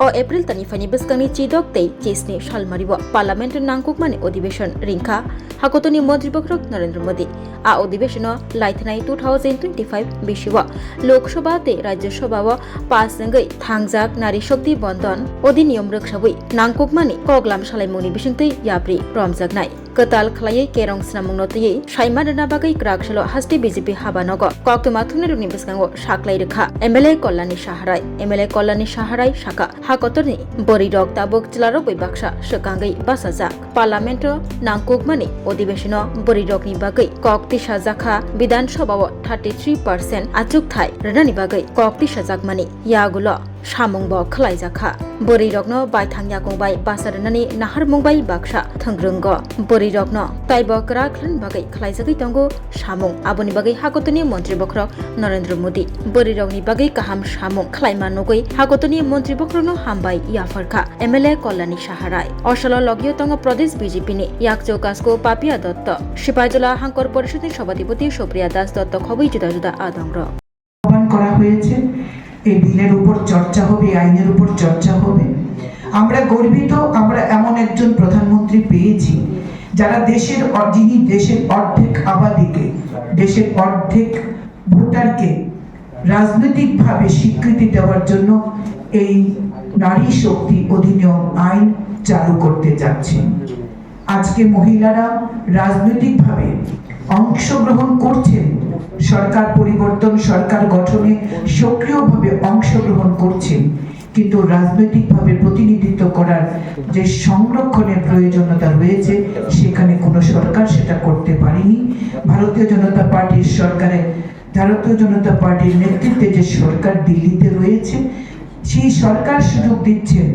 O April tanifani beskangni chidok tei chisni shalmaribo parliament nangkukmani अधिवेशन रिंखा हाकोतनि मंत्री बख्रक नरेंद्र मोदी आ अधिवेशन लाइथनाय 2025 बिशिव लोकसभा ते राज्यसभा व पास जंगै थांगजाक नारी शक्ति बंधन अधिनियम रक्षाबै नांगकुकमानि कगलाम सालायमुनि बिसिंतै याब्रि रमजागनाय कताल खलायै केरं स्नामुंनोतयै साइमादना बागै क्राकसलो हास्ति बीजेपी हाबानगो कक्तमा थुनेरुनि बिसकांगो साख्लाय रेखा एमएलए कल्याणी साहाराय शाखा हाकोतनि बरिडक ताबक जिलारो बैबाक्सा सकांगै बासाजाक पार्लामेन्ट नांगकुकमानि अधिवेशन बरिडकनि बागै कक्ति साजाखा विधानसभाव 33% आचुक थाय रनानि बागै कक्ति साजाकमानि यागुलो सामुंबो खलायजाखा बरिडकनो बायथांया गंबाय बासारनानि नाहार मुंबाय बाक्सा थंग्रंग बरिडकनो ताइबकरा खलन बागै खलायजागै तंगो सामुं आबोनि बागै हागतनि मंत्री बख्रक नरेंद्र मोदी बरिडकनि बागै काहाम सामुं खलायमा नगै हागतनि मंत्री बख्रकनो हामबाय याफरखा एमएलए कल्याणी साहाराय असलो लगियो तंग प्रदेश बीजेपीनि याकचौ कासको पापिया दत्त सिपाजला हांकर परिषदनि सभापति सुप्रिया दास दत्त खबै जुदा जुदा आदंग्र করা হয়েছে। এই বিলের উপর চর্চা হবে, আইনের উপর চর্চা হবে। আমরা গর্বিত, আমরা এমন একজন প্রধানমন্ত্রী পেয়েছি যারা যিনি দেশের অর্ধেক আবাদিকে, দেশের অর্ধেক ভোটারকে রাজনৈতিকভাবে স্বীকৃতি দেওয়ার জন্য এই নারী শক্তি অধিনিয়ম আইন চালু করতে যাচ্ছেন। আজকে মহিলারা রাজনৈতিকভাবে অংশগ্রহণ করছেন, সরকার পরিবর্তন, সরকার গঠনে সক্রিয়ভাবে অংশগ্রহণ করছেন, কিন্তু রাজনৈতিকভাবে প্রতিনিধিত্ব করার যে সংরক্ষণের প্রয়োজনীয়তা রয়েছে সেখানে কোনো সরকার সেটা করতে পারেনি। ভারতীয় জনতা পার্টির নেতৃত্বে যে সরকার দিল্লিতে রয়েছে সেই সরকার সুযোগ দিচ্ছেন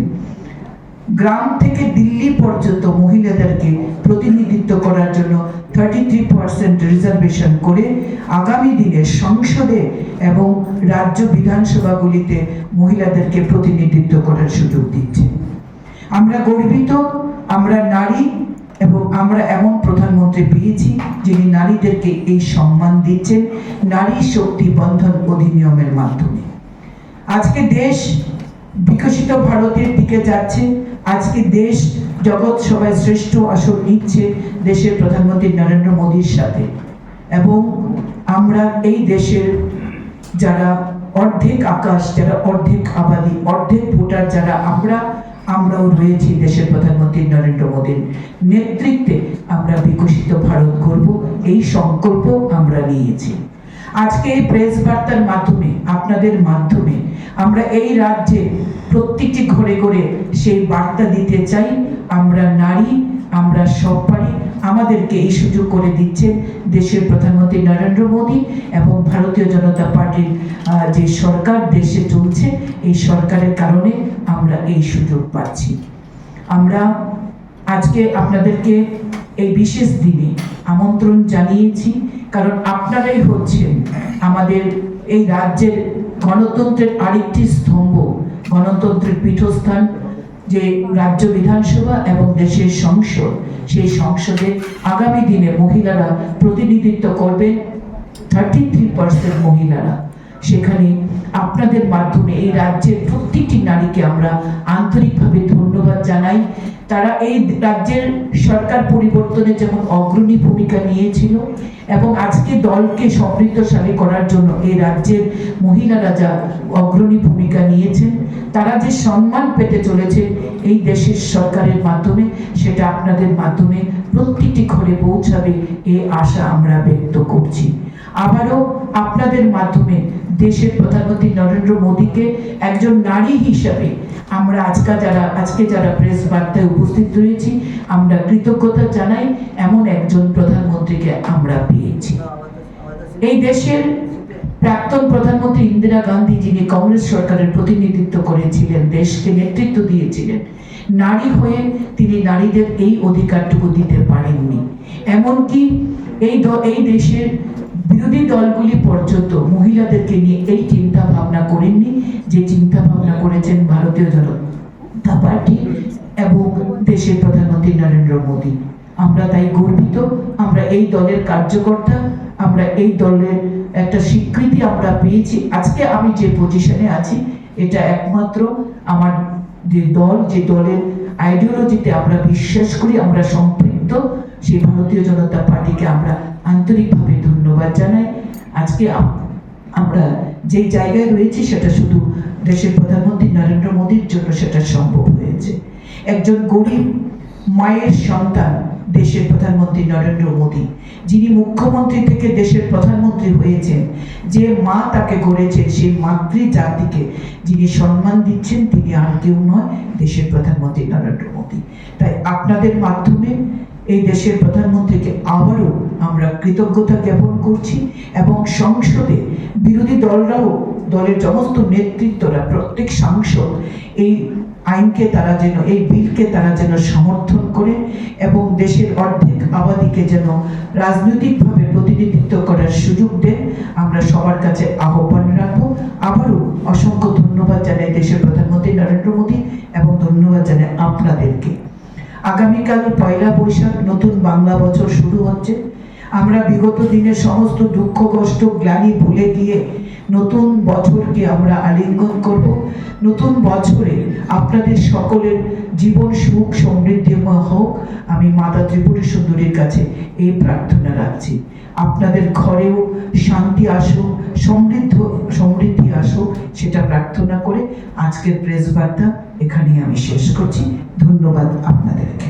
গ্রাম থেকে দিল্লি পর্যন্ত মহিলাদেরকে প্রতিনিধিত্ব করার জন্য 33% রিজার্ভেশন করে আগামী দিনে সংসদে এবং রাজ্য বিধানসভাগুলিতে মহিলাদেরকে প্রতিনিধিত্ব করার সুযোগ দিচ্ছে। আমরা গর্বিত, আমরা নারী এবং আমরা এমন প্রধানমন্ত্রী পেয়েছি যিনি নারীদেরকে এই সম্মান দিচ্ছেন নারী শক্তি বন্ধন অধিনিয়মের মাধ্যমে। আজকে দেশ বিকশিত ভারতের দিকে যাচ্ছে। আজকে দেশ জগৎ সভায় শ্রেষ্ঠ আসন নিচ্ছে দেশের প্রধানমন্ত্রী নরেন্দ্র মোদীর সাথে, এবং আমরা এই দেশের যারা অর্ধেক আকাশ, যারা অর্ধেক আবাদী, অর্ধেক ভোটার যারা আমরাও রয়েছি দেশের প্রধানমন্ত্রী নরেন্দ্র মোদীর নেতৃত্বে আমরা বিকশিত ভারত গড়ব, এই সংকল্প আমরা নিয়েছি। আজকে এই প্রেস বার্তার মাধ্যমে, আপনাদের মাধ্যমে আমরা এই রাজ্যে প্রত্যেকটি ঘরে ঘরে সেই বার্তা দিতে চাই, আমরা নারী, আমরা সব পারি। আমাদেরকে এই সুযোগ করে দিচ্ছেন দেশের প্রধানমন্ত্রী নরেন্দ্র মোদী এবং ভারতীয় জনতা পার্টির যে সরকার দেশে চলছে, এই সরকারের কারণে আমরা এই সুযোগ পাচ্ছি। আমরা আজকে আপনাদেরকে এই বিশেষ দিনে আমন্ত্রণ জানিয়েছি, কারণ আপনারাই হচ্ছেন আমাদের এই রাজ্যের গণতন্ত্রের আরেকটি স্তম্ভ, গণতন্ত্রের পীঠস্থান যে রাজ্য বিধানসভা এবং দেশের সংসদ। সেই সংসদে আগামী দিনে মহিলারা প্রতিনিধিত্ব করবেন, 33% মহিলারা। সেখানে আপনাদের মাধ্যমে এই রাজ্যের প্রত্যেকটি নারীকে আমরা আন্তরিকভাবে ধন্যবাদ জানাই। তারা এই রাজ্যের সরকার পরিবর্তনে যেমন অগ্রণী ভূমিকা নিয়েছিল এবং আজকে দলকে সমৃদ্ধশালী করার জন্য এই রাজ্যের মহিলারা যা অগ্রণী ভূমিকা নিয়েছেন, তারা যে সম্মান পেতে চলেছে এই দেশের সরকারের মাধ্যমে, সেটা আপনাদের মাধ্যমে প্রত্যেকটি ঘরে পৌঁছাবে এই আশা আমরা ব্যক্ত করছি। আবারও আপনাদের মাধ্যমে দেশের প্রধানমন্ত্রী নরেন্দ্র মোদীকে একজন নারী হিসাবে আমরা আজকে যারা প্রেস বার্তায় উপস্থিত রয়েছি, আমরা কৃতজ্ঞতা জানাই এমন একজন প্রধানমন্ত্রীকে আমরা পেয়েছি। এই দেশের প্রাক্তন প্রধানমন্ত্রী ইন্দিরা গান্ধী, যিনি কংগ্রেস সরকারের প্রতিনিধিত্ব করেছিলেন, দেশকে নেতৃত্ব দিয়েছিলেন, নারী হয়ে তিনি নারীদের এই অধিকারটুকু দিতে পারেননি। এমনকি এই দেশের বিরোধী দলগুলি পর্যন্ত মহিলাদেরকে নিয়ে এই চিন্তা ভাবনা করেননি যে চিন্তা ভাবনা করেছেন ভারতীয় জনতা পার্টি এবং দেশের প্রধানমন্ত্রী নরেন্দ্র মোদী। আমরা তাই গর্বিত, আমরা এই দলের কার্যকর্তা, আমরা এই দলের একটা স্বীকৃতি আমরা পেয়েছি। আজকে আমি যে পজিশনে আছি এটা একমাত্র আমার যে দলের আইডিওলজিতে আমরা বিশ্বাস করি, আমরা সম্পৃক্ত, সেই ভারতীয় জনতা পার্টিকে আমরা আন্তরিকভাবে ধন্যবাদ জানাই। আজকে আমরা যে জায়গায় রয়েছি সেটা শুধু দেশের প্রধানমন্ত্রী নরেন্দ্র মোদীর জন্য সেটা সম্ভব হয়েছে। একজন গরিব মায়ের সন্তান দেশের প্রধানমন্ত্রী নরেন্দ্র মোদী, যিনি মুখ্যমন্ত্রী থেকে দেশের প্রধানমন্ত্রী হয়েছেন, যে মা তাকে গড়েছেন, সেই মাতৃ জাতিকে যিনি সম্মান দিচ্ছেন তিনি আর কেউ নয়, দেশের প্রধানমন্ত্রী নরেন্দ্র মোদী। তাই আপনাদের মাধ্যমে এই দেশের প্রধানমন্ত্রীকে আবারও আমরা কৃতজ্ঞতা জ্ঞাপন করছি এবং সংসদে বিরোধী দলরাও, দলের সমস্ত নেতৃত্বরা, প্রত্যেক সাংসদ এই আইনকে তারা যেন, এই বিলকে তারা যেন সমর্থন করে এবং দেশের অর্ধেক আবাদিকে যেন রাজনৈতিকভাবে প্রতিনিধিত্ব করার সুযোগ দেন, আমরা সবার কাছে আহ্বান রাখবো। আবারও অসংখ্য ধন্যবাদ জানাই দেশের প্রধানমন্ত্রী নরেন্দ্র মোদী এবং ধন্যবাদ জানাই আপনাদেরকে। আগামীকাল পয়লা বৈশাখ, নতুন বাংলা বছর শুরু হচ্ছে। আমরা বিগত দিনের সমস্ত দুঃখ কষ্ট গ্লানি ভুলে গিয়ে নতুন বছরকে আমরা আলিঙ্গন করব। নতুন বছরে আপনাদের সকলের জীবন সুখ সমৃদ্ধিময় হোক, আমি মাতা ত্রিপুরা সুন্দরীর কাছে এই প্রার্থনা রাখছি। আপনাদের ঘরেও শান্তি আসুক, সমৃদ্ধি আসুক, সেটা প্রার্থনা করে আজকের প্রেস বার্তা এখানেই আমি শেষ করছি। ধন্যবাদ আপনাদেরকে।